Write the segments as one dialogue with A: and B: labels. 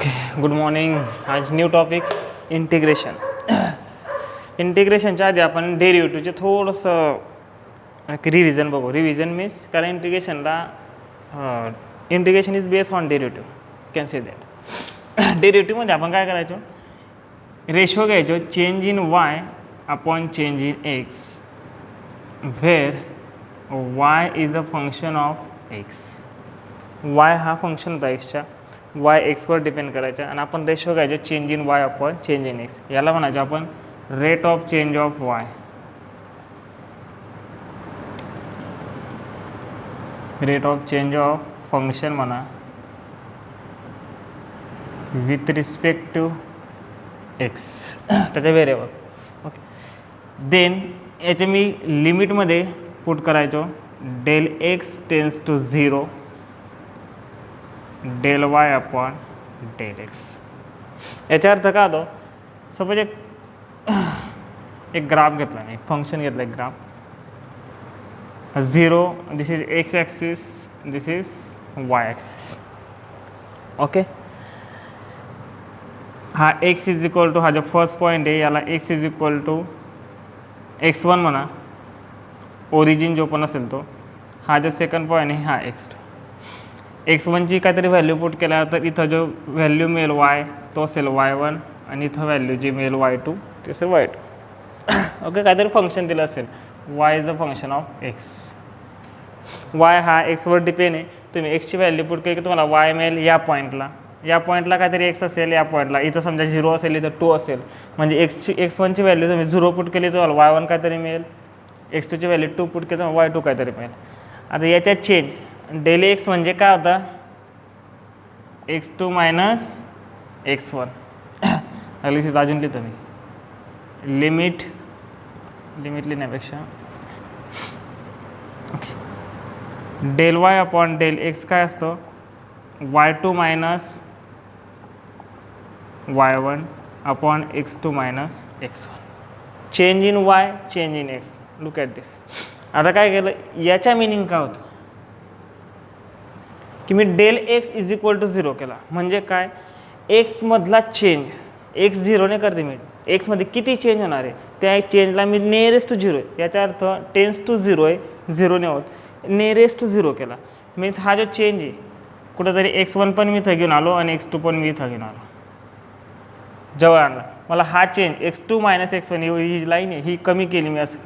A: Good morning. आज new topic integration. इंटिग्रेशनच्या आधी आपण डेरिव्हेटिव्हचे थोडंसं रिव्हिजन बघू. रिव्हिजन मीन्स कारण integration is based on derivative. Can say that. डेरिव्हेटिव्हमध्ये आपण काय करायचो, रेशो घ्यायचो change in Y upon change in x, where y is a function of x. Y हा फंक्शन होता एक्सच्या, वाय एक्सवर डिपेंड करायचा आणि आपण रेशो घ्यायचो change in Y upon change in X. याला म्हणायचो आपण rate of change of Y. Rate of change of function म्हणा विथ रिस्पेक्ट टू एक्स, त्याच्या व्हेरिएबल. ओके, देन याचे मी लिमिटमध्ये पुट करायचो del X tends to 0 del Y upon del X. याचा अर्थ काय होतो, सपोज एक ग्राफ घेतला, एक फंक्शन घेतलं, एक graph 0, this is x axis, this is why axis. Okay, हा एक्स इज इक्वल टू, हा जो फर्स्ट पॉईंट आहे याला x is equal to x1 म्हणा, ओरिजिन जो पण असेल तो. हा जो सेकंड पॉईंट आहे हा x2. x1ची काहीतरी व्हॅल्यू पुट केल्या तर इथं जो व्हॅल्यू मिळेल y तो असेल y1 आणि इथं व्हॅल्यू जी मिळेल y2 ते असेल y2. ओके, काहीतरी फंक्शन दिलं असेल y is a function of x. y हा एक्सवर डिपेंड आहे. तुम्ही एक्सची व्हॅल्यू पुट केली की तुम्हाला y मिळेल या पॉईंटला. या पॉईंटला काहीतरी एक्स असेल, या पॉईंटला इथं समजा 0 असेल, इथं 2 असेल, म्हणजे x1ची व्हॅल्यू तुम्ही 0 पुट केली तर y1 काहीतरी मिळेल, x2ची व्हॅल्यू 2 पुट केली तर y2 काहीतरी मिळेल. आता याच्यात चेंज डेल एक्स म्हणजे काय होता, x2 मायनस x1. अगली अजून लिहितो मी लिमिट लिहिण्यापेक्षा. Okay, del Y upon del x काय असतो, y2 minus y1 upon x2 minus x1. Change in y, change in x. Look at this. आता काय केलं, याच्या मिनिंग काय होतं की मी del x is equal to 0 केला. म्हणजे काय, एक्समधला चेंज एक्स 0 करते मी. एक्समध्ये किती चेंज होणार आहे त्या चेंजला मी नियरेस्ट टू 0 आहे, याचा अर्थ टेन्स टू 0 आहे, 0 ने होत, नियरेस्ट टू 0 केला. मीन्स हा जो चेंज आहे कुठंतरी x1 पण मी इथं घेऊन आलो आणि x2 पण मी इथं घेऊन आलो, जवळ आणला. मला हा चेंज x2 मायनस x1 ही लाईन आहे ही कमी केली मी असं.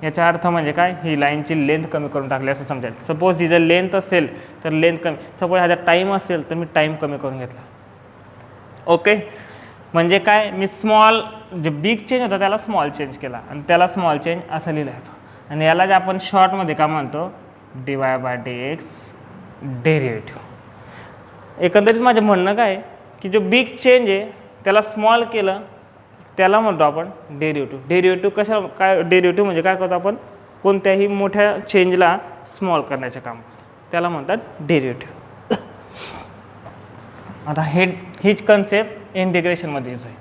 A: याचा अर्थ म्हणजे काय, ही लाईनची लेंथ कमी करून टाकली असं समजायचं. सपोज ही जर लेंथ असेल तर लेंथ कमी, सपोज ह्याचा टाईम असेल तर मी टाईम कमी करून घेतला. ओके, म्हणजे काय, मी स्मॉल जे बिग चेंज होता त्याला स्मॉल चेंज केला आणि त्याला स्मॉल चेंज असं लिहिलं होतं. आणि याला जे आपण शॉर्टमध्ये काय म्हणतो, dy/dx डेरिव्हेटिव्ह. एकंदरीत माझं म्हणणं काय की जो बिग चेंज आहे त्याला स्मॉल केलं त्याला म्हणतो आपण डेरिव्हेटिव्ह. डेरिव्हेटिव्ह कशा काय, डेरिव्हेटिव्ह म्हणजे काय करतो आपण, कोणत्याही मोठ्या चेंजला स्मॉल करण्याचे काम करतो, त्याला म्हणतात डेरिव्हेटिव्ह. आता हीच कन्सेप्ट इंटिग्रेशनमध्ये आहे.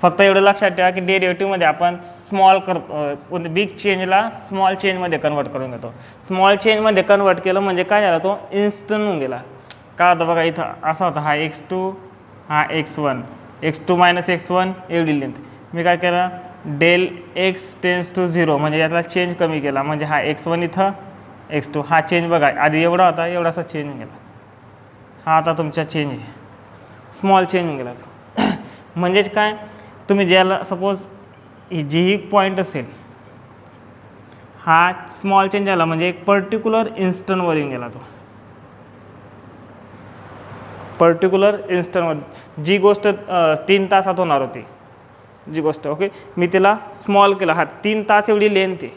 A: फक्त एवढं लक्षात ठेवा की डेरिव्हेटिव्हमध्ये आपण स्मॉल कोणत्या बिग चेंजला स्मॉल चेंजमध्ये कन्वर्ट करून घेतो. स्मॉल चेंजमध्ये कन्वर्ट केलं म्हणजे काय झालं, तो इन्स्टंट होऊन गेला. काय होतं बघा, इथं असा होता हा x2 हा x1, x2 मायनस x1 एवढी लेंथ. मी काय केलं, डेल एक्स टेन्स टू 0 म्हणजे यातला चेंज कमी केला. म्हणजे हा x1 इथं x2, हा चेंज बघा आधी एवढा होता, एवढासा चेंज होऊन गेला. हा आता तुमचा चेंज आहे, स्मॉल चेंज होऊन गेला तो. म्हणजेच काय, तुम्ही ज्याला सपोज जी पॉईंट असेल हा स्मॉल चेंज झाला म्हणजे एक पर्टिक्युलर इन्स्टंटवर येऊन गेला तो. पर्टिक्युलर इन्स्टंटवर जी गोष्ट 3 तासात होणार होती जी गोष्ट, ओके, मी तिला स्मॉल केला. हा 3 तास एवढी लेंथ आहे,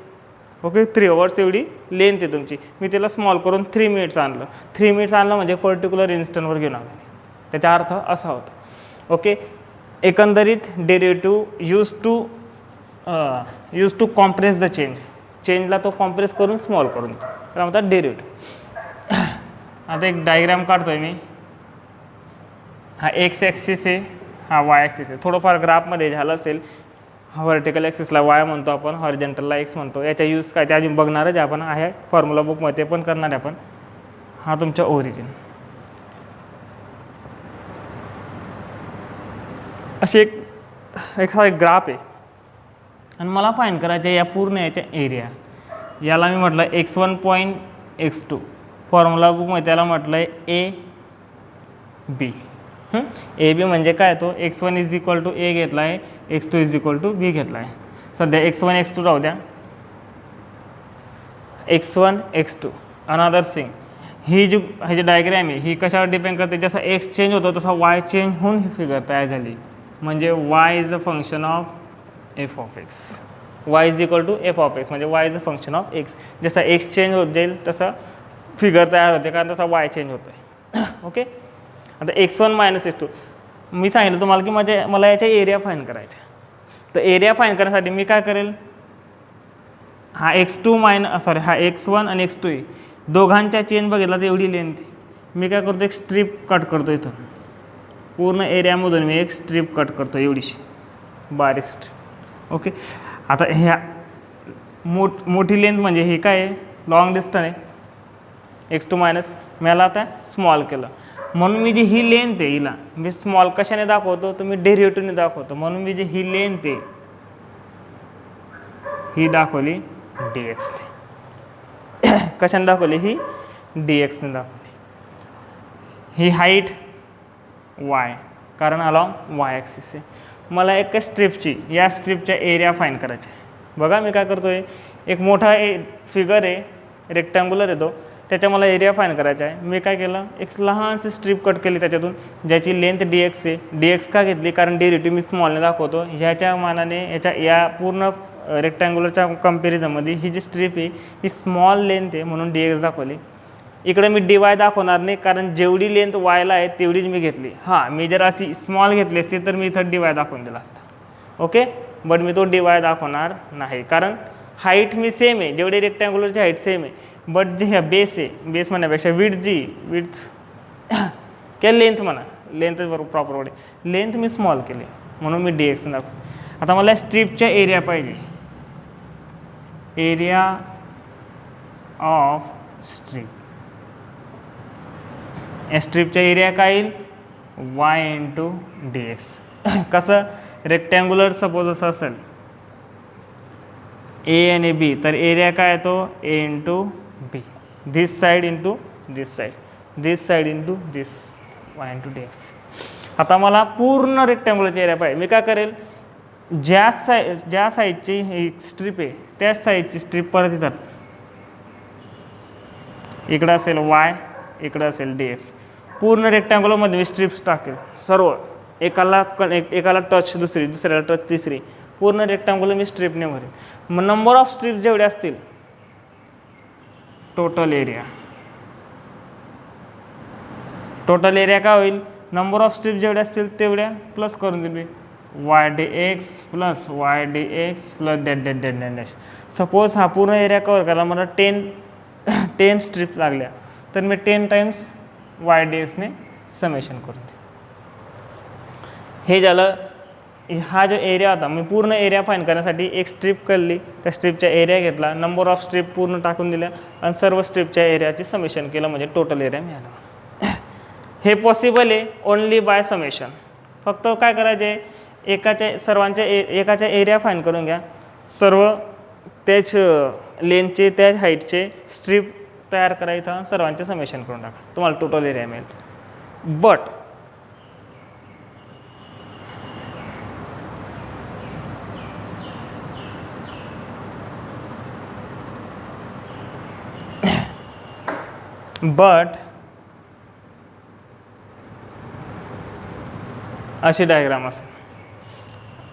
A: ओके, 3 आवर्स एवढी लेंथ आहे तुमची, मी तिला स्मॉल करून 3 मिनिट्स आणलं. 3 मिनिट्स आणलं म्हणजे पर्टिक्युलर इन्स्टंटवर घेऊन आलो. त्याचा अर्थ असा होता. ओके, एकंदरीत derivative use to compress the चेंजला तो कॉम्प्रेस करून स्मॉल करून देतो, त्याला म्हणतात डेरिव्हेटिव्ह. आता एक डायग्राम काढतोय मी. हा एक्स ॲक्सिस आहे, हा वाय ॲक्सिस आहे. थोडंफार ग्राफमध्ये झालं असेल, हा व्हर्टिकल ॲक्सिसला वाय म्हणतो आपण, हॉरिझॉन्टलला एक्स म्हणतो. याचा यूज काय ते अजून बघणारच आपण, आहे फॉर्म्युला बुकमध्ये पण करणार आहे आपण. हा तुमचा ओरिजिन, अशी एखादा ग्राफ आहे आणि मला फाईंड करायचं आहे या पूर्ण याच्या एरिया. याला मी म्हटलं x1 पॉईंट x2, फॉर्म्युला बुकमध्ये त्याला म्हटलं आहे ए बी. ए बी म्हणजे काय, तो x1 इज इक्वल टू ए घेतला आहे, x2 is equal to be घेतला आहे. सध्या x1 x2 राहू द्या, x1 x2. अनदर थिंग, ही जी डायग्रॅम आहे ही कशावर डिपेंड करते, जसा x चेंज होतो तसा y चेंज होऊन ही फिगर तयार झाली. म्हणजे y is a function of F of x. Y is equal to f of x म्हणजे y is a function of x. जसा एक्स चेंज होत जाईल तसा फिगर तयार होते, कारण तसा वाय चेंज होतो आहे. ओके, आता x1 मायनस x2 मी सांगितलं तुम्हाला की मला याच्या एरिया फाईंड करायचा. तर एरिया फाईंड करण्यासाठी मी काय करेल, हा हा x1 आणि x2 आहे, दोघांच्या चेन बघितला तर एवढी लेंथ. मी काय करतो, एक स्ट्रीप कट करतो इथून, पूर्ण एरियामधून मी एक स्ट्रीप कट करतो, एवढीशी बारीक स्ट्रीप. ओके, आता ह्या मोठी लेंथ म्हणजे ही काय आहे, लॉंग डिस्टन्स आहे x2 मायनस. मला आता स्मॉल केलं, म्हणून मी जी ही लेंथ आहे हिला मी स्मॉल कशाने दाखवतो, तर मी डेरिव्हेटिव्हने दाखवतो. म्हणून मी जी ही लेंथ आहे ही दाखवली dx ने. कशाने दाखवली, ही dx ने दाखवली. ही हाईट y, कारण अलॉंग y ॲक्सिस आहे. मला एका स्ट्रिपची, या स्ट्रिपच्या एरिया फाईंड करायचा आहे. बघा मी काय करतो आहे, एक मोठा फिगर आहे, रेक्टँग्युलर आहे तो, त्याच्या मला एरिया फाईंड करायचा आहे. मी काय केलं, एक लहानशी स्ट्रीप कट केली त्याच्यातून, ज्याची लेंथ dx आहे. dx का घेतली, कारण डेरिव्हेटिव्ह मी स्मॉलने दाखवतो. ह्याच्या मानाने या पूर्ण रेक्टँग्युलरच्या कम्पॅरिझनमध्ये ही जी स्ट्रीप आहे ही स्मॉल लेंथ आहे, म्हणून dx दाखवली. इकडे मी dy दाखवणार नाही, कारण जेवढी लेंथ वायला आहे तेवढीच मी घेतली. हां, मी जर अशी स्मॉल घेतली असती तर मी इथं dy दाखवून दिला असता. ओके, बट मी तो dy दाखवणार नाही, कारण हाईट मी सेम आहे, जेवढी रेक्टँग्युलरची हाईट सेम आहे. बट जे ह्या बेस आहे, बेस म्हणण्यापेक्षा विड्थ किंवा लेंथ म्हणा, लेंथ बरोबर प्रॉपर वर्ड आहे, लेंथ मी स्मॉल केली म्हणून मी dx दाखवतो. आता मला स्ट्रीपच्या एरिया पाहिजे, एरिया ऑफ स्ट्रीप. या स्ट्रीपच्या एरिया काय येईल, y इंटू dx. कसं, रेक्टँग्युलर सपोज असं असेल ए आणि बी, तर एरिया काय येतो a into B, this side into this side, this side into this, y into dx. आता मला पूर्ण रेक्टँग्युलरचा एरिया पाहिजे. मी काय करेल, ज्या साईडची ही स्ट्रीप आहे त्याच साईडची स्ट्रीप परत येतात, इकडं असेल y, इकडं असेल dx. पूर्ण रेक्टँग्युलरमध्ये मी स्ट्रिप्स टाकेल सर्व, एकाला टच दुसरी, दुसऱ्याला टच तिसरी, पूर्ण रेक्टँग्युलर मी स्ट्रिपने भरेल. मग नंबर ऑफ स्ट्रिप्स जेवढे असतील, टोटल एरिया काय होईल, नंबर ऑफ स्ट्रिप्स जेवढे असतील तेवढ्या प्लस करून देईल मी, y dx plus y dx plus dash. Suppose हा पूर्ण एरिया कवर करायला मला 10 स्ट्रिप लागल्या, तर मी 10 टाइम्स y dx ने समेशन करून देईल. हे झालं. हा जो एरिया होता, मी पूर्ण एरिया फाईंड करण्यासाठी एक स्ट्रीप काढली, त्या स्ट्रीपचा एरिया घेतला, नंबर ऑफ स्ट्रीप पूर्ण टाकून दिल्या आणि सर्व स्ट्रीपच्या एरियाचे समेशन केलं, म्हणजे टोटल एरिया मिळाला. हे पॉसिबल आहे ओनली बाय समेशन. फक्त काय करायचे, एकाच्या एरिया फाईंड करून घ्या, सर्व त्याच लेंथचे त्याच हाईटचे स्ट्रीप तयार करायचं, सर्वांचे समेशन करून टाका, तुम्हाला टोटल एरिया मिळेल. बट अशी डायग्राम असेल.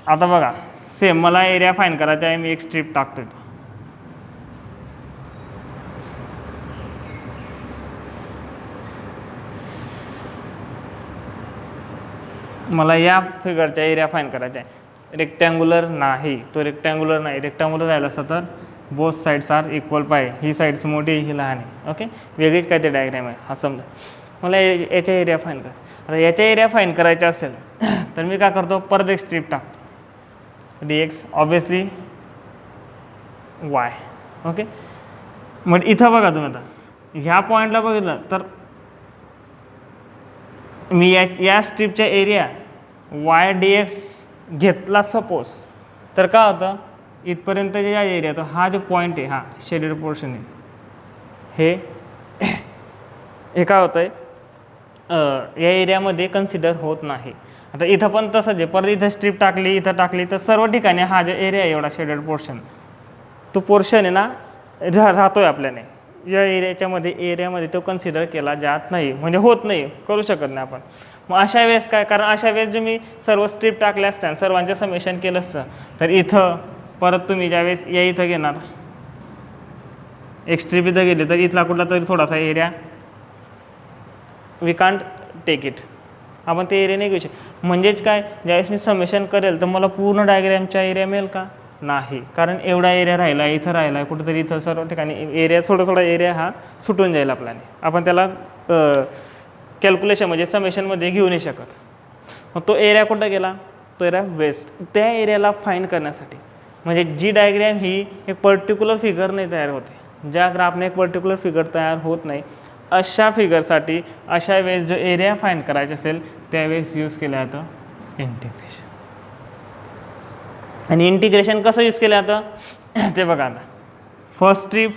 A: आता बघा, सेम मला एरिया फाईंड करायचा आहे, मी एक स्ट्रीप टाकतोय, मला या फिगरचा एरिया फाईंड करायचा आहे. रेक्टँग्युलर नाही, तो रेक्टँग्युलर नाही. रेक्टँग्युलर राहिला असता तर बोथ साईड्स आर इक्वल पाय, ही साईड्स मोठी ही लहान आहे. ओके, वेगळीच काय ते डायग्राम आहे हा समजा. मला याच्या एरिया फाईंड करायचा. आता याच्या एरिया फाईंड करायचा असेल तर मी काय करतो, परत एक स्ट्रीप टाकतो, dx ऑब्विसली y. ओके, मग इथं बघा तुम्ही, आता ह्या पॉईंटला बघितलं तर मी या स्ट्रीपच्या एरिया वाय डी एक्स घेतला सपोज तर काय होतं, इथपर्यंत जे एरिया तो हा जो पॉईंट आहे, हा शेडेड पोर्शन आहे, हे काय होतं आहे या एरियामध्ये कन्सिडर होत नाही. आता इथं पण तसंच आहे, परत इथं स्ट्रीप टाकली, इथं टाकली, तर सर्व ठिकाणी हा जो एरिया आहे एवढा शेडेड पोर्शन, तो पोर्शन आहे ना राहतोय आपल्याने या एरियामध्ये तो कन्सिडर केला जात नाही, म्हणजे होत नाही, करू शकत नाही आपण. मग अशा वेळेस काय, कारण अशा वेळेस जे मी सर्व स्ट्रीप टाकल्या असत्या, सर्वांचं समेशन केलं असतं, तर इथं परत तुम्ही ज्यावेळेस या इथं घेणार, एक स्ट्रीप इथं गेली तर इथला कुठला तरी थोडासा area we can't take it, आपण ते एरिया नाही घेऊ शकत. म्हणजेच काय, ज्यावेळेस मी समेशन करेल तर मला पूर्ण डायग्रॅमचा एरिया मिळेल का, नाही, कारण एवढा एरिया राहिला, इथं राहिला आहे, कुठेतरी इथं सर्व ठिकाणी एरिया थोडा एरिया हा सुटून जाईल आपल्याने, आपण त्याला कॅल्क्युलेशन म्हणजे समेशनमध्ये घेऊ नाही शकत. मग तो एरिया कुठं गेला, तो एरिया वेस्ट. त्या एरियाला फाईंड करण्यासाठी, म्हणजे जी डायग्रॅम ही एक पर्टिक्युलर फिगर नाही तयार होते, ज्या ग्राफने एक पर्टिक्युलर फिगर तयार होत नाही, अशा फिगरसाठी अशा वेळेस जो एरिया फाईंड करायचा असेल त्यावेळेस यूज केलं जातं इंटिग्रेशन. आणि इंटिग्रेशन कसं यूज केलं जातं ते बघा. आता फर्स्ट स्ट्रीप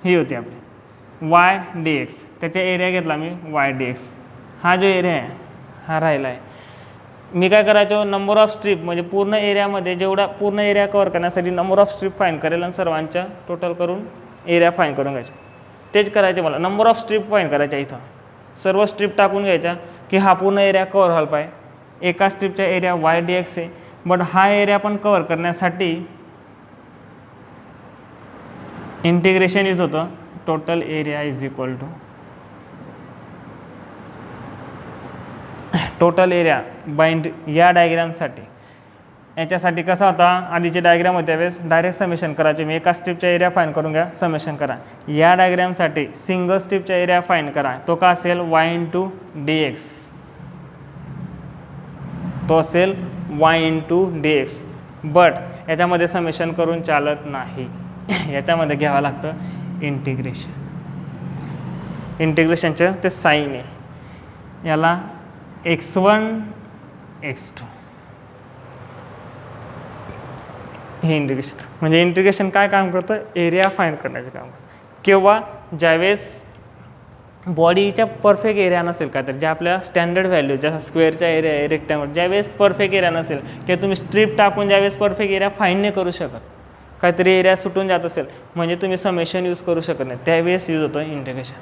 A: ही होती आपली वाय डी एक्स, त्याचा एरिया घेतला मी वाय डी एक्स, हा जो एरिया आहे हा राहिला आहे. मी काय करायचो, नंबर ऑफ स्ट्रीप म्हणजे पूर्ण एरियामध्ये जेवढा पूर्ण एरिया कवर करण्यासाठी नंबर ऑफ स्ट्रीप फाईंड करेल आणि सर्वांच्या टोटल करून एरिया फाईंड करून घ्यायचं. तेच करायचे मला, नंबर ऑफ स्ट्रीप फाईंड करायच्या, इथं सर्व स्ट्रीप टाकून घ्यायच्या की हा पूर्ण एरिया कवर व्हायला पाहिजे. एका स्ट्रीपचा एरिया वाय डी एक्स आहे, बट हा एरिया पण कवर करण्यासाठी इंटिग्रेशन यूज होतं. Total area is equal to total area bind या डायग्रामसाठी. याच्यासाठी कसा होता, आधीचे डायग्राम होत्या वेळेस डायरेक्ट समेशन करायचे, मी एका स्ट्रीपचा एरिया फाईंड करून घ्या, समेशन करा. या डायग्रामसाठी सिंगल स्ट्रीपचा एरिया फाईंड करा, तो का असेल वाय इंटू डी एक्स, तो असेल Y into D x. But याच्यामध्ये समेशन करून चालत नाही, याच्यामध्ये घ्यावं लागतं इंटिग्रेशन. इंटिग्रेशनचं ते साईन आहे, याला x1 x2 हे इंटिग्रेशन. म्हणजे इंटिग्रेशन काय काम करतं, एरिया फाईंड करण्याचं काम करतं. किंवा ज्यावेळेस बॉडीच्या परफेक्ट एरिया नसेल काय, तर ज्या आपल्या स्टँडर्ड व्हॅल्यू जसं स्क्वेअरचा एरिया आहे, रेक्टँगल, ज्यावेळेस परफेक्ट एरिया नसेल किंवा तुम्ही स्ट्रीप टाकून ज्यावेळेस परफेक्ट एरिया फाईंड नाही करू शकत, काहीतरी एरिया सुटून जात असेल, म्हणजे तुम्ही समेशन यूज करू शकत नाही, त्यावेळेस यूज होतं इंटिग्रेशन.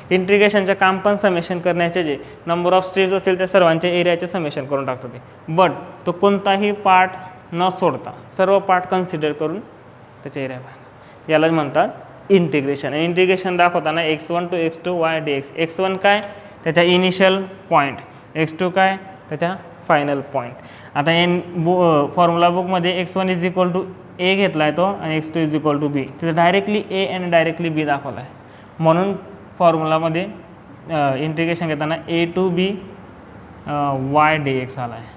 A: इंटिग्रेशनचं काम पण समेशन करण्याचे, जे नंबर ऑफ स्ट्रीप्स असतील त्या सर्वांच्या एरियाचे समेशन करून टाकतो ते. बट तो कोणताही पार्ट न सोडता सर्व पार्ट कन्सिडर करून त्याचे एरिया फाईंड, यालाच म्हणतात इंटिग्रेशन. इंटिग्रेशन दाखवताना x1 to x2 Y D x. x1 काय, त्याच्या इनिशियल पॉईंट, x2 काय, त्याच्या फायनल पॉईंट. आता फॉर्म्युला बुकमध्ये x1 इज इक्वल टू ए घेतला आहे तो आणि x2 is equal to be, तिथं डायरेक्टली ए आणि डायरेक्टली बी दाखवला आहे. म्हणून फॉर्म्युलामध्ये इंटिग्रेशन घेताना A to B y D x आला आहे.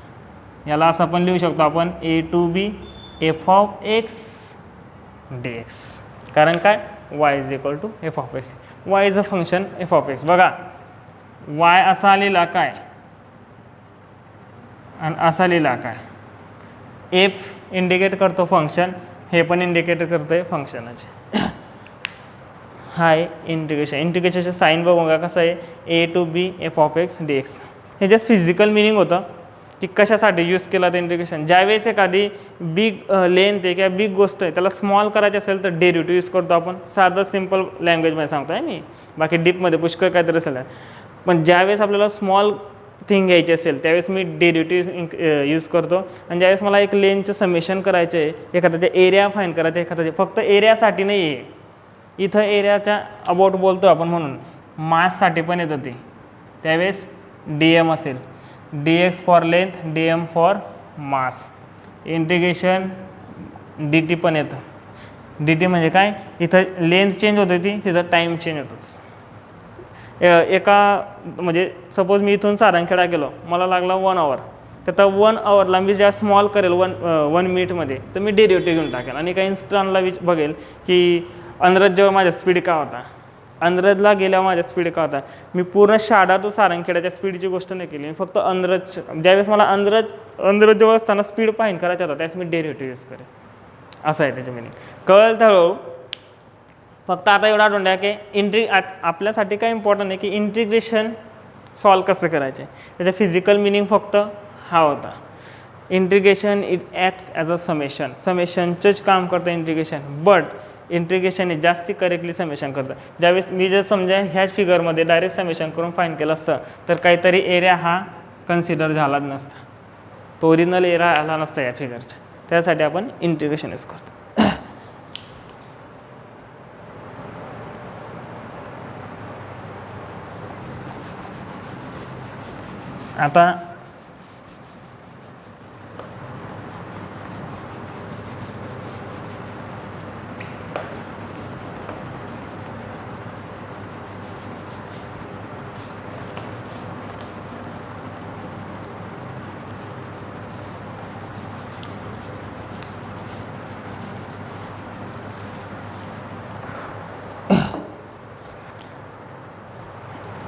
A: याला असं पण लिहू शकतो आपण A to B f of x d x. कारण काय, y is equal to f of x, y is a function f of x. बघा वाय असा लिहिला काय आणि असा लिहिला काय, एफ इंडिकेट करतो फंक्शन, हे पण इंडिकेट करतो आहे फंक्शनाचे. हाय इंटिग्रेशन. इंटिग्रेशनचे साईन बघूया कसं आहे, A to B f of x d x. हे जस्ट फिजिकल मिनिंग होतं की कशासाठी यूज केलं तर इंटिग्रेशन. ज्यावेळेस एखादी बिग लेंथ आहे किंवा बिग गोष्ट आहे त्याला स्मॉल करायची असेल तर डेरिव्हेटिव्ह यूज करतो आपण. साधं सिम्पल लँग्वेजमध्ये सांगतो आहे मी, बाकी डीपमध्ये पुष्कळ काहीतरी असेल. पण ज्यावेळेस आपल्याला स्मॉल थिंग घ्यायची असेल त्यावेळेस मी डेरिव्हेटिव्ह यूज करतो. आणि ज्यावेळेस मला एक लेनचं समेशन करायचं आहे, एखाद्याचा एरिया फाईंड करायचं आहे, एखाद्याचे फक्त एरियासाठी नाही आहे, इथं एरियाच्या अबाउट बोलतो आपण, म्हणून माससाठी पण येतं ते, त्यावेळेस डी एम असेल, D X for length, D M for mass. Integration D T पण येतं. डी टी म्हणजे काय, इथं लेंथ चेंज होते ती, तिथं टाईम चेंज होतो. एका म्हणजे सपोज मी इथून सारंगखेडा गेलो, मला लागला 1 आवर, तर त्या 1 आवरला मी ज्या स्मॉल करेल 1 मिनिटमध्ये, तर मी डेरिव्हेटिव्ह घेऊन टाकेल आणि काही इन्स्टंटला बघेल की अंदरात जेव्हा माझा स्पीड काय होता, अंधरजला गेल्यावर माझ्या स्पीड का होता, मी पूर्ण शाडा टू सारंगखेड्याच्या स्पीडची गोष्ट नाही केली, मी फक्त अंधरज, ज्यावेळेस मला अंधरज जेव्हा असताना स्पीड फाईन करायचा होता त्यावेळेस मी डेरिव्हेटिव्ह यूज करेन. असं आहे त्याच्या मिनिंग. कळलं तर फक्त आता एवढा आठवण द्या की आपल्यासाठी काय इम्पॉर्टंट आहे की इंटिग्रेशन सॉल्व कसं करायचे, त्याचा फिजिकल मिनिंग फक्त हा होता. Integration it acts as a summation, समेशनचंच काम करतं इंटिग्रेशन, बट इंटिग्रेशन हे जास्ती करेक्टली समेशन करतं. ज्यावेळेस मी जर समजा ह्याच फिगरमध्ये डायरेक्ट समेशन करून फाईन केलं असतं तर काहीतरी एरिया हा कन्सिडर झालाच नसता, तो ओरिजिनल एरिया आला नसता या फिगरचा. त्यासाठी आपण इंटिग्रेशन यूज करतो. आता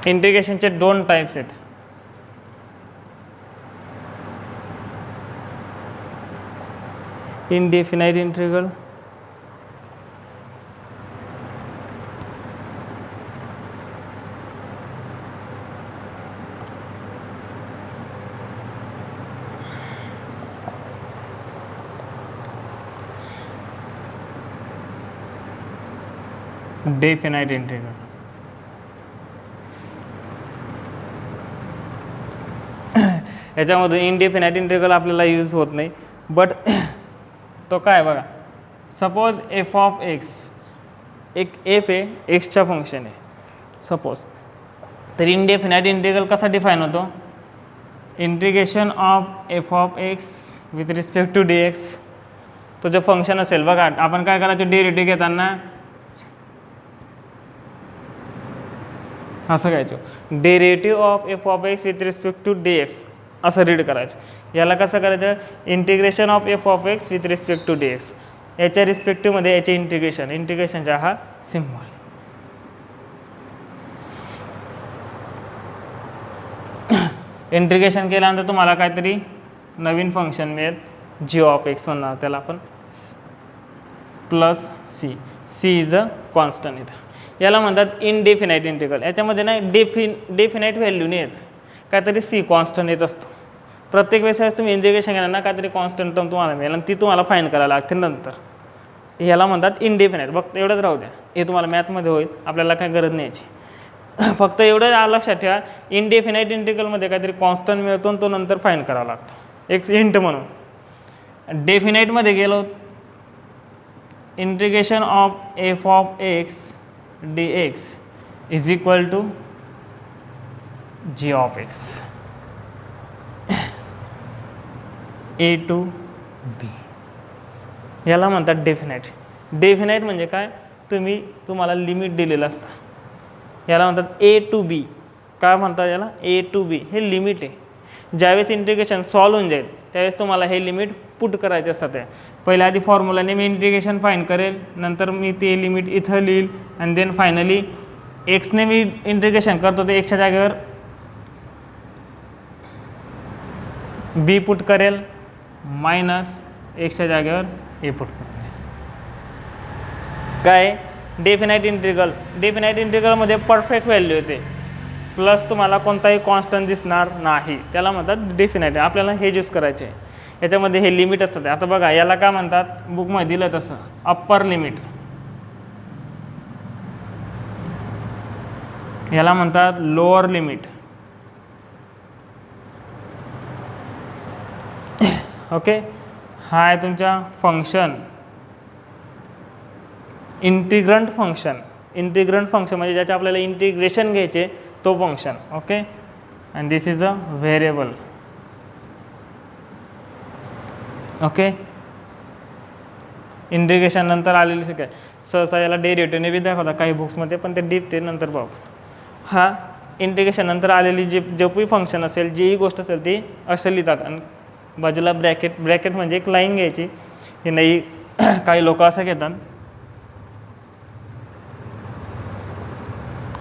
A: इंटिग्रेशनचे 2 टाईप्स आहेत. indefinite integral definite integral. याच्यामध्ये इनडेफिनाइट इंटिग्रल आपल्याला यूज होत नाही, बट तो काय बघा, सपोज एफ ऑफ एक्स, एक एफ आहे एक्सचा फंक्शन आहे सपोज, तर इनडेफिनाइट इंटिग्रल कसा डिफाईन होतो, integration of F of X with respect to D X. तो जो फंक्शन असेल बघा, आपण काय करायचं डेरिव्हेटिव्ह घेताना असं घ्यायचं, derivative of F of X with respect to D x असं रीड करायचं. याला कसं करायचं, integration of F of X with respect to D X, याच्या रिस्पेक्टिव्हमध्ये याचे इंटिग्रेशन, इंटिग्रेशनचा हा सिम्बॉल. इंटिग्रेशन केल्यानंतर तुम्हाला काहीतरी नवीन फंक्शन मिळेल, जी ऑफ एक्स म्हणणार त्याला आपण plus C, C is a constant इथं. याला म्हणतात इनडेफिनाइट इंटिग्रल. याच्यामध्ये ना डेफिनाइट व्हॅल्यू नाही येत, काहीतरी सी कॉन्स्टंट येत असतो. प्रत्येक वेळेस तुम्ही इंटिग्रेशन केलं ना काहीतरी कॉन्स्टंट टर्म तुम्हाला मिळेल आणि ती तुम्हाला फाईंड करायला लागते नंतर. ह्याला म्हणतात इनडेफिनाइट. फक्त एवढंच राहू द्या, हे तुम्हाला मॅथमध्ये होईल, आपल्याला काही गरज नाही याची. फक्त एवढं लक्षात ठेवा, इनडेफिनाइट इंटिग्रलमध्ये काहीतरी कॉन्स्टंट मिळतो आणि तो नंतर फाईंड करावा लागतो, एक हिंट म्हणून. डेफिनाइटमध्ये गेलो, integration of F of x d x is equal to g of x A to B. याला म्हणतात डेफिनाइट. डेफिनाइट म्हणजे काय, तुम्हाला लिमिट दिलेलं असतं, याला म्हणतात ए टू बी. काय म्हणतात याला, ए टू बी, हे लिमिट आहे. ज्यावेळेस इंटिग्रेशन सॉल्व होऊन जाईल त्यावेळेस तुम्हाला हे लिमिट पुट करायचे असतात. पहिल्या आधी फॉर्म्युलाने मी इंटिग्रेशन फाईंड करेल, नंतर मी ते लिमिट इथं लिहिल आणि देन फायनली एक्सने मी इंटिग्रेशन करतो ते एक्सच्या जागेवर बी पुट करेल, मायनस एक्सच्या जागेवर ए पुट करेल. काय डेफिनाइट इंटिग्रल, डेफिनाइट इंटिग्रलमध्ये परफेक्ट व्हॅल्यू येते, प्लस तुम्हाला कोणताही कॉन्स्टंट दिसणार नाही, त्याला म्हणतात डेफिनाइट. आपल्याला हे यूज करायचे आहे. याच्यामध्ये हे लिमिट असतं. आता बघा याला काय म्हणतात, बुकमध्ये दिलं तसं अप्पर लिमिट, याला म्हणतात लोअर लिमिट. ओके, हा आहे तुमचा function, integrand function. Integrand function म्हणजे ज्याचे आपल्याला इंटिग्रेशन घ्यायचे तो function. Okay, and this is a variable. Okay, integration नंतर आलेली काय सहसा याला डेरिव्हेटिव्हने बी दाखवतात काही बुक्समध्ये, पण ते डीप ते नंतर बघू. हा इंटिग्रेशन नंतर आलेली जे काही फंक्शन असेल, जी गोष्ट असेल ती असे लिहितात आणि बाजूला ब्रॅकेट. ब्रॅकेट म्हणजे एक लाईन घ्यायची, हे नाही काही लोक असं घेतात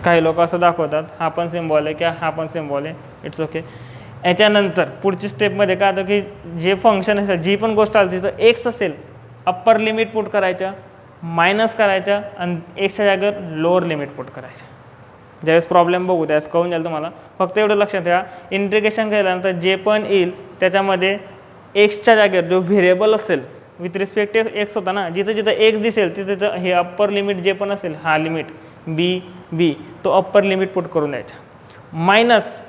A: काही लोक असं दाखवतात, हा पण सिम्बॉल आहे किंवा हा पण सिम्बॉल आहे, इट्स ओके. याच्यानंतर पुढची स्टेपमध्ये काय होतं की जे फंक्शन असेल, जी पण गोष्ट आली तिथं एक्स असेल, अप्पर लिमिट पुट करायच्या, मायनस करायच्या आणि एक्सच्या जागेवर लोअर लिमिट पुट करायच्या. ज्यावेळेस प्रॉब्लेम बघू त्यावेळेस कळून जाईल तुम्हाला. फक्त एवढं लक्षात ठेवा, इंटिग्रेशन केल्यानंतर जे पण येईल त्याच्यामध्ये एक्सच्या जागेवर जो व्हेरिएबल असेल विथ रिस्पेक्ट टू एक्स होता ना, जिथं जिथं एक्स दिसेल तिथं हे अप्पर लिमिट जे पण असेल, हा लिमिट बी तो अप्पर लिमिट पुट करून द्यायचा, मायनस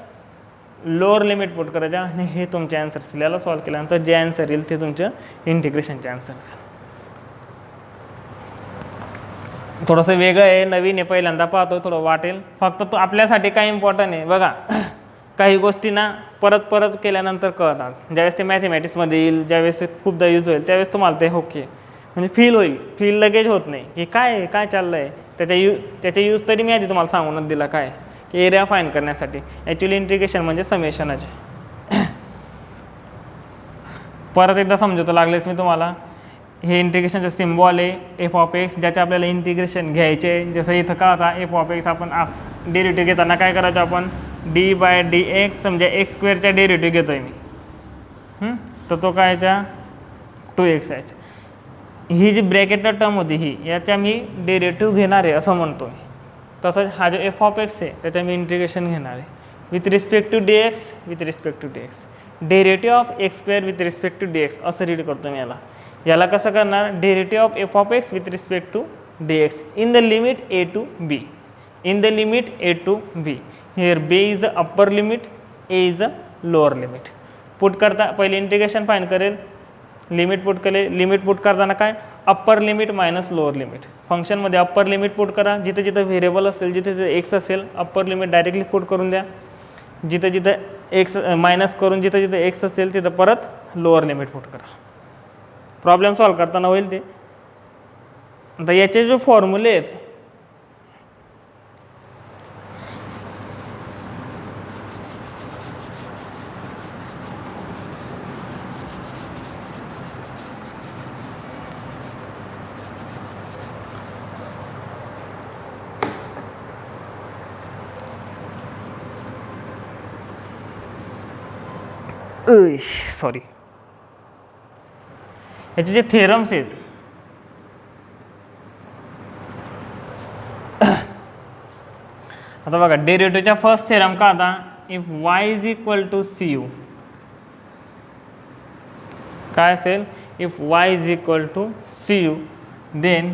A: लोअर लिमिट पुट करायचा आणि हे तुमचे आन्सर असेल. याला सॉल्व्ह केल्यानंतर जे आन्सर येईल ते तुमचं इंटिग्रेशनचे आन्सर असेल. थोडंसं वेगळं आहे, नवीन आहे, पहिल्यांदा पाहतो, थोडं वाटेल. फक्त तो आपल्यासाठी काय इम्पॉर्टंट आहे बघा, काही गोष्टी ना परत परत केल्यानंतर कळतात. ज्यावेळेस ते मॅथमॅटिक्समध्ये येईल, ज्यावेळेस ते खूपदा यूज होईल, त्यावेळेस तुम्हाला ते ओके म्हणजे फील होईल. फील लगेच होत नाही की काय चाललं आहे. त्याचा यूज तरी मी आधी तुम्हाला सांगूनच दिला, काय की एरिया फाईन करण्यासाठी. ॲक्च्युली इंटिग्रेशन म्हणजे समेशनच आहे. परत एकदा समजवतो लागलेच मी तुम्हाला. हे इंटिग्रेशनचं सिम्बॉल आहे एफ ऑफ एक्स, ज्याचे आपल्याला इंटिग्रेशन घ्यायचे आहे. जसं इथं का होता एफ ऑफ एक्स, आपण डेरिव्हेटिव्ह घेताना काय करायचं आपण, डी बाय डी एक्स, समजा एक्स स्क्वेअरचा डेरिव्हेटिव्ह घेतो आहे मी, तर तो कायचा 2x यायचा. ही जी ब्रॅकेटला टर्म होती ही, याच्या मी डेरिव्हेटिव्ह घेणार आहे असं म्हणतो मी. तसंच हा जो एफ ऑफ एक्स आहे त्याच्या मी इंटिग्रेशन घेणार आहे with respect to D X, with respect to D X, derivative of X square with respect to D x असं रीड करतो मी याला. याला कसं करणार, derivative of F of X with respect to D X in the limit A to B, in the limit A to B. Here B is the upper limit, A is the lower limit. Put करता पहिले integration fine करेल, limit put करेल. Limit put करताना काय, upper limit minus lower limit. फंक्शनमध्ये upper limit put करा, जिथं जिथं व्हेरिएबल असेल, जिथे जिथं एक्स असेल अप्पर लिमिट डायरेक्टली पुट करून द्या. जिथं जिथं एक्स मायनस करून जिथं जिथं एक्स असेल तिथं परत लोअर लिमिट पुट करा. प्रॉब्लेम सॉल्व करताना होईल ते. आता याचे जे फॉर्म्युले आहेत, सॉरी, याचे जे थेरम्स आहेत, आता बघा डेरिव्हेटिव्हच्या फर्स्ट थेरम का आता, if y is equal to C U, काय असेल, if y is equal to C U then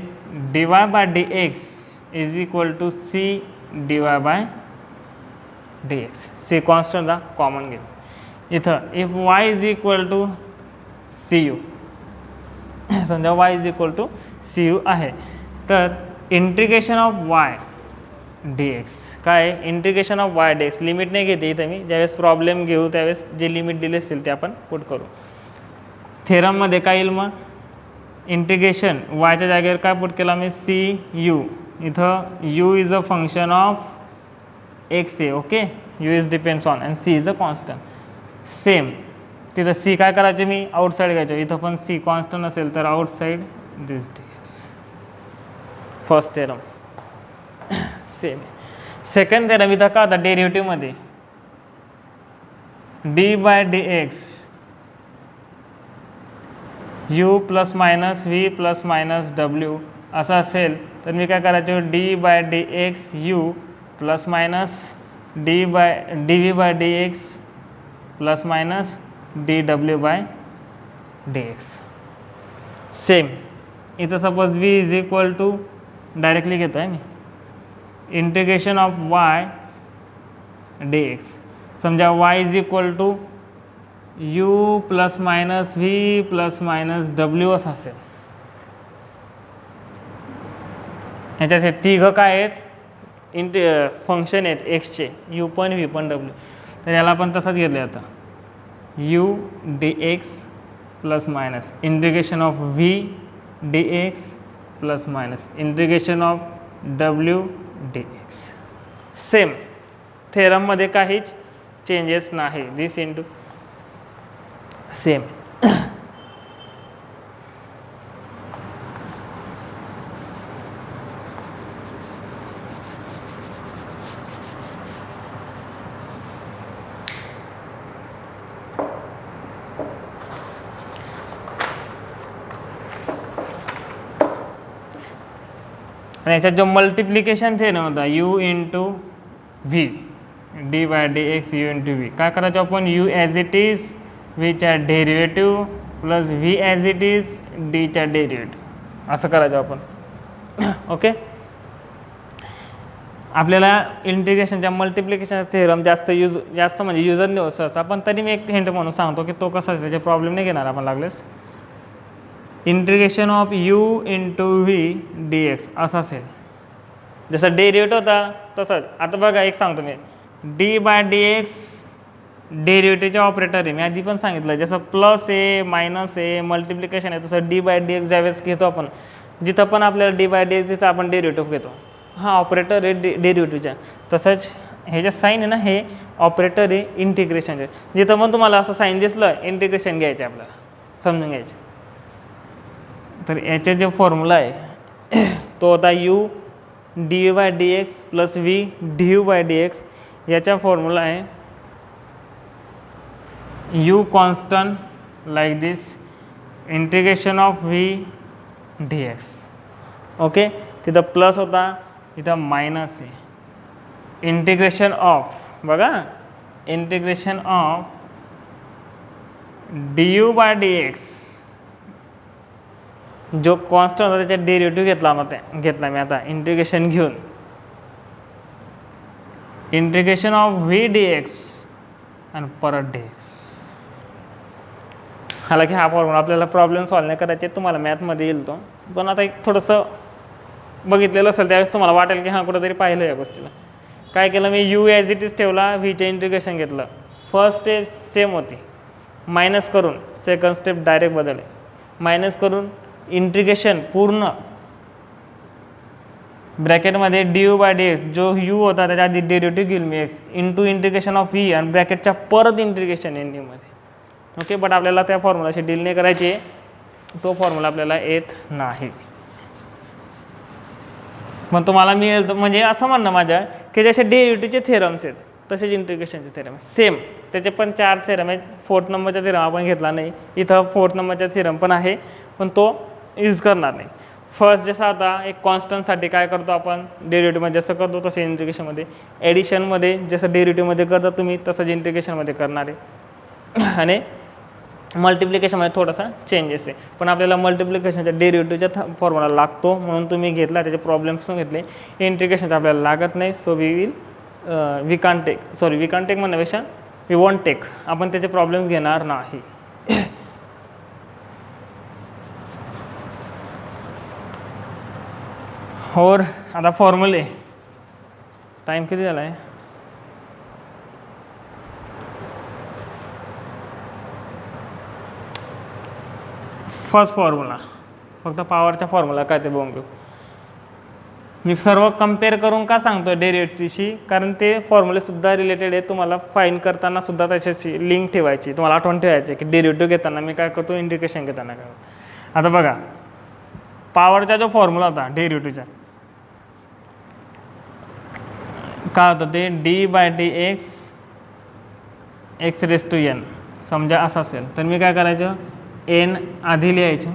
A: dy by D x is equal to C dy by D x. C constant common घेईल इथं. If y is equal to C U, समजा y is equal to C U आहे, तर integration of y d x काय, integration of y d x. Limit नाही घेते इथं मी, ज्यावेळेस प्रॉब्लेम घेऊ त्यावेळेस जे लिमिट दिले असेल ते आपण पुट करू. थेरममध्ये काय येईल मग, इंटिग्रेशन वायच्या जागेवर काय पुट केला मी, सी यू. इथं U is a function of x आहे, okay, U is depends on and C is a constant. Same तिथं सी काय करायचे मी, आउटसाईड घ्यायचं. इथं पण सी कॉन्स्टंट असेल तर outside this d x. First theorem same. Second theorem इथं का होता, डेरिव्हेटिव्हमध्ये d by D x U plus minus V plus minus W असं असेल तर मी काय करायचं, d by D x U plus minus d V by D x plus minus d W by D x. Same इथं suppose V is equal to, directly घेतो आहे मी, integration of y D x. समजा Y is equal to U plus minus V plus minus W असं असेल. ह्याच्यात हे तिघं काय आहेत, फंक्शन आहेत एक्सचे, यू पण व्ही पण डब्ल्यू. तर याला पण तसंच घेतलं आता, U d x plus minus integration of V D x plus minus integration of W d x. Same थेरममध्ये काहीच चेंजेस नाही, दिस इंटू सेम. आणि याच्यात जो मल्टिप्लिकेशन थेरम होता U into V d by D x you into V, काय करायचं आपण यू ॲज इट इज व्हीच्या derivative plus V as it is डीच्या डेरिव्हेटिव्ह असं करायचं आपण. ओके, आपल्याला इंटिग्रेशनच्या मल्टिप्लिकेशन थेरम जास्त म्हणजे युजर नाही सहसा, पण तरी मी एक हिंट म्हणून सांगतो की तो कसा त्याचे प्रॉब्लेम नाही घेणार आपण लागलेस. Integration of U into V D x असं असेल, जसं डेरिव्हेटिव्ह होता तसंच. आता बघा एक सांगतो मी, डी बाय डी एक्स डेरिव्हेटिव्हचे ऑपरेटर आहे, मी आधी पण सांगितलं. जसं प्लस आहे मायनस आहे मल्टिप्लिकेशन आहे, तसं डी बाय डी एक्स ज्यावेळेस घेतो आपण, जिथं पण आपल्याला डी बाय डी एक्स तिथं आपण डेरिव्हेटिव्ह घेतो. हा ऑपरेटर आहे डेरिव्हेटिव्हच्या. तसंच हे जे साईन आहे ना हे ऑपरेटर आहे इंटिग्रेशनचे. जिथं पण तुम्हाला असं साईन दिसलं इंटिग्रेशन घ्यायचं आपल्याला समजून घ्यायचं. तर याचे जे फॉर्म्युला आहे तो होता U D U by D x plus V D U by D X. याचा फॉर्म्युला आहे U constant like this integration of V D X. Okay, तिथं प्लस होता इथं मायनस आहे. इंटिग्रेशन ऑफ बघा integration of D U by D x जो constant होता त्याचा डेरिव्हेटिव्ह घेतला मी आता इंटिग्रेशन घेऊन. Integration of V D X आणि परत डी एक्स. हालांकी हा फॉर्म्युला आपल्याला प्रॉब्लेम सॉल्व नाही करायचे, तुम्हाला मॅथमध्ये येईल तो, पण आता एक थोडंसं बघितलेलं असेल त्यावेळेस तुम्हाला वाटेल की हां कुठंतरी पाहिलं या गोष्टीला. काय केलं मी यू ॲज इट इज ठेवला, व्हीचे इंटिग्रेशन घेतलं. फर्स्ट स्टेप सेम होती, मायनस करून. सेकंड स्टेप डायरेक्ट बदलले, मायनस करून इंटिग्रेशन पूर्ण ब्रॅकेटमध्ये d U by D x जो यू होता त्याच्या आधी डेरिव्हेटिव्ह घेईल मी x into integration of V आणि ब्रॅकेटच्या परत इंटिग्रेशन एन मध्ये. ओके, बट आपल्याला त्या फॉर्म्युलाशी डील नाही करायची, तो फॉर्म्युला आपल्याला येत नाही. मग तुम्हाला मी म्हणजे असं म्हणणं माझ्या की जसे डेरिव्हेटिव्हचे थेरम्स आहेत तसेच इंटिग्रेशनचे थेरम सेम. त्याचे पण 4 थेरम आहेत. 4th नंबरचा थेरम आपण घेतला नाही, इथं 4th नंबरचा थेरम पण आहे पण तो यूज करणार नाही. फर्स्ट जसं आता एक कॉन्स्टंटसाठी काय करतो आपण डेरिव्हेटिव्हमध्ये जसं करतो तसं इंटिग्रेशनमध्ये, ॲडिशनमध्ये जसं डेरिव्हेटिव्हमध्ये करता तुम्ही तसंच इंटिग्रेशनमध्ये करणार आहे. आणि मल्टिप्लिकेशनमध्ये थोडासा चेंजेस आहे, पण आपल्याला मल्टिप्लिकेशनच्या डेरिव्हेटिव्हच्या फॉर्म्युला लागतो म्हणून तुम्ही घेतला. त्याचे प्रॉब्लेम्स घेतले. इंटिग्रेशनचा आपल्याला लागत नाही, सो वी कांट टेक म्हणण्यापेक्षा वी वॉन्ट टेक, आपण त्याचे प्रॉब्लेम्स घेणार नाही. और आता फॉर्म्युले टाइम किती झाला आहे? फर्स्ट फॉर्म्युला फक्त पॉवरचा फॉर्म्युला काय ते बघून घेऊ. मी सर्व कम्पेअर करून का सांगतो डेरिव्हेटिव्हशी, कारण ते फॉर्म्युलेसुद्धा रिलेटेड आहे. तुम्हाला फाईन करताना सुद्धा त्याच्याशी लिंक ठेवायची, तुम्हाला आठवण ठेवायची की डेरिव्हेटिव्ह घेताना मी काय करतो इंटिग्रेशन घेताना काय. आता बघा पॉवरचा जो फॉर्म्युला होता डेरिव्हेटिव्हचा काय होतं ते D by D X X raise to N. समजा असं असेल तर मी काय करायचं एन आधी लिहायचं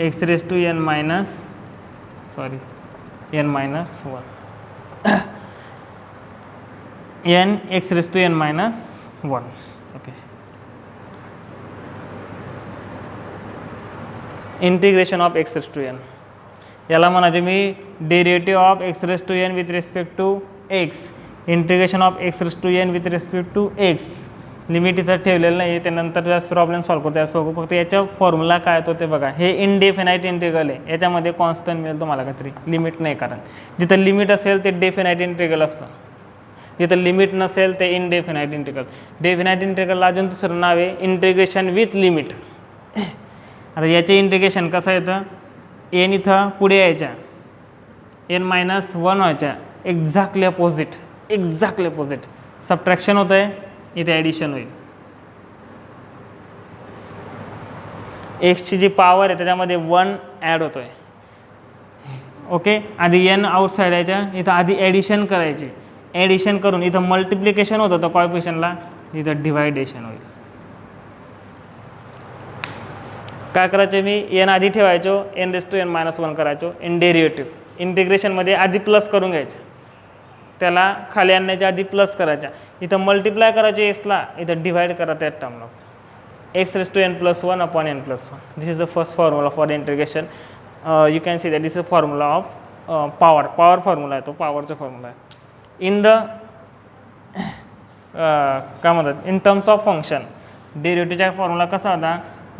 A: x raise to N minus n minus 1 n x raise to N minus 1. Okay, integration of x raise to n याला म्हणायचे मी derivative of x raise to n with respect to x. Integration of x raise to n with respect to x. Limit इथं ठेवलेलं नाही, त्यानंतर जास्त problem solve करतो त्यास बघू. फक्त याचा फॉर्म्युला काय होतो ते बघा. हे इनडेफिनाईट इंटिग्रल आहे, याच्यामध्ये कॉन्स्टंट मिळेल तुम्हाला काहीतरी, लिमिट नाही. कारण जिथं लिमिट असेल ते डेफिनाईट इंटिग्रल असतं, जिथं लिमिट नसेल ते इनडेफिनाईट इंटिग्रल. डेफिनाईट इंटिग्रलला अजून दुसरं नाव आहे इंटिग्रेशन विथ लिमिट. आता याचे इंटिग्रेशन कसं येतं एन इथं पुढे यायच्या एन मायनस 1 व्हायच्या एक्झॅक्टली अपोजिट. सबट्रॅक्शन होतं आहे इथे ॲडिशन होईल. एक्सची जी पॉवर आहे त्याच्यामध्ये 1 ॲड होतो आहे. ओके, आधी एन आउटसाईड यायच्या इथं आधी ॲडिशन करायची. ॲडिशन करून इथं मल्टिप्लिकेशन होत होतं कॉएफिशियंटला, इथं डिवायडेशन होईल. काय करायचं मी एन आधी ठेवायचो N raise to N minus 1 करायचो इन डेरिव्हेटिव्ह इंटिग्रेशनमध्ये आधी प्लस करून घ्यायचे, त्याला खाली आणण्याच्या आधी प्लस करायच्या, इथं मल्टिप्लाय करायचे एक्सला, इथं डिवाइड करा त्या टर्मला, x⁻n+1 upon n+1. This is the first formula for integration. You can see that this is a formula of power formula आहे, तो पॉवरचा फॉर्म्युला आहे. इन द काय म्हणतात इन टर्म्स ऑफ फंक्शन डेरिव्हेटिव्हचा फॉर्म्युला कसा होता,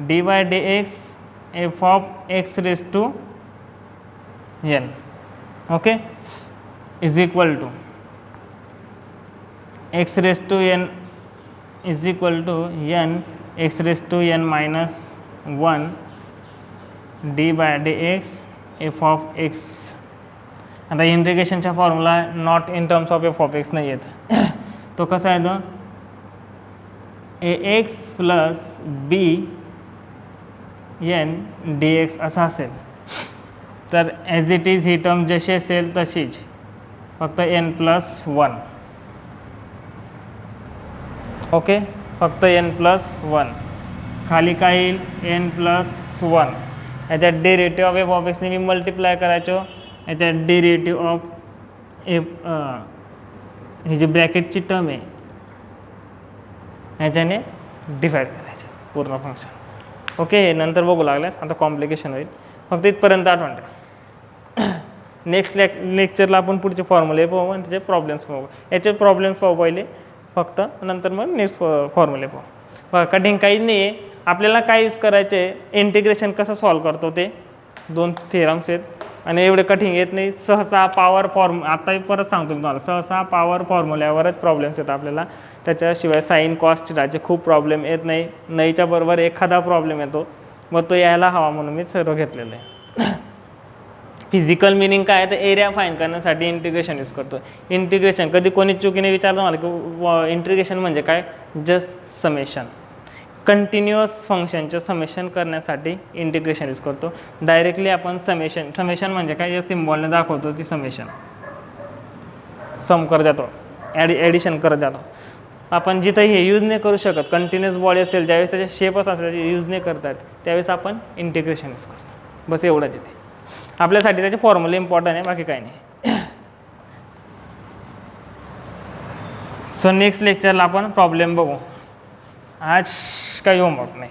A: dy/dx f(x⁻n) okay is equal to x⁻n is equal to n x⁻n-1 d/dx f(x). आता इंटिग्रेशनचा formula not in terms of f(x) नाही येत, तो कसा आहे, तो ax + bn dx असा असेल. तर as it is he term जशी असेल तशीच, फक्त n+1. ओके, फक्त n+1 खाली काय येईल, n+1. याच्यात डेरिव्हेटिव्ह ऑफ f(x) ने मी मल्टिप्लाय करायचो, याच्यात डेरिव्हेटिव्ह ऑफ f ही जी ब्रॅकेटची टर्म आहे याच्याने डिवाइड करायचं पूर्ण फंक्शन. ओके, नंतर बघू लागल्यास आता कॉम्प्लिकेशन होईल, फक्त इथपर्यंत आठवण ठेवा. नेक्स्ट लेक्चरला आपण पुढचे फॉर्म्युले पाहू आणि त्याचे प्रॉब्लेम्स पाहू. याचे प्रॉब्लेम्स पाहू पहिले फक्त, नंतर मग नेक्स्ट फॉर्म्युले पाहू. बघा कठीण काहीच नाही आहे, आपल्याला काय यूज करायचे आहे, इंटिग्रेशन कसं सॉल्व करतो ते 2 थिअरम्स आहेत आणि एवढे कठीण येत नाही. सहसा पॉवर आता परत सांगतो तुम्हाला, सहसा पॉवर फॉर्म्युल्यावरच प्रॉब्लेम्स येतात आपल्याला, त्याच्याशिवाय साईन कॉस्ट थिटाचे खूप प्रॉब्लेम येत नाही. नाहीच्या बरोबर एखादा प्रॉब्लेम येतो, मग तो यायला हवा म्हणून मी सर्व घेतलेलं आहे. फिजिकल मिनिंग काय आहे, तर एरिया फाईन करण्यासाठी इंटिग्रेशन यूज करतो. इंटिग्रेशन कधी कोणी चुकीने विचारलं मला की इंटिग्रेशन म्हणजे काय, जस्ट समेशन, कंटिन्युअस फंक्शनचं समेशन करण्यासाठी इंटिग्रेशन यूज करतो. डायरेक्टली आपण समेशन म्हणजे काय, या सिम्बॉलने दाखवतो ती समेशन, सम करत जातो, ॲडिशन करत जातो. आपण जिथं हे यूज नाही करू शकत, कंटिन्युअस बॉडी असेल, ज्यावेळेस त्याचे शेपच असेल यूज नाही करतात, त्यावेळेस आपण इंटिग्रेशन यूज करतो. बस एवढंच इथे आपल्यासाठी त्याचे फॉर्म्युले इम्पॉर्टंट आहे, बाकी काही नाही. सो नेक्स्ट लेक्चरला आपण प्रॉब्लेम बघू. आज काही होमवर्क नाही.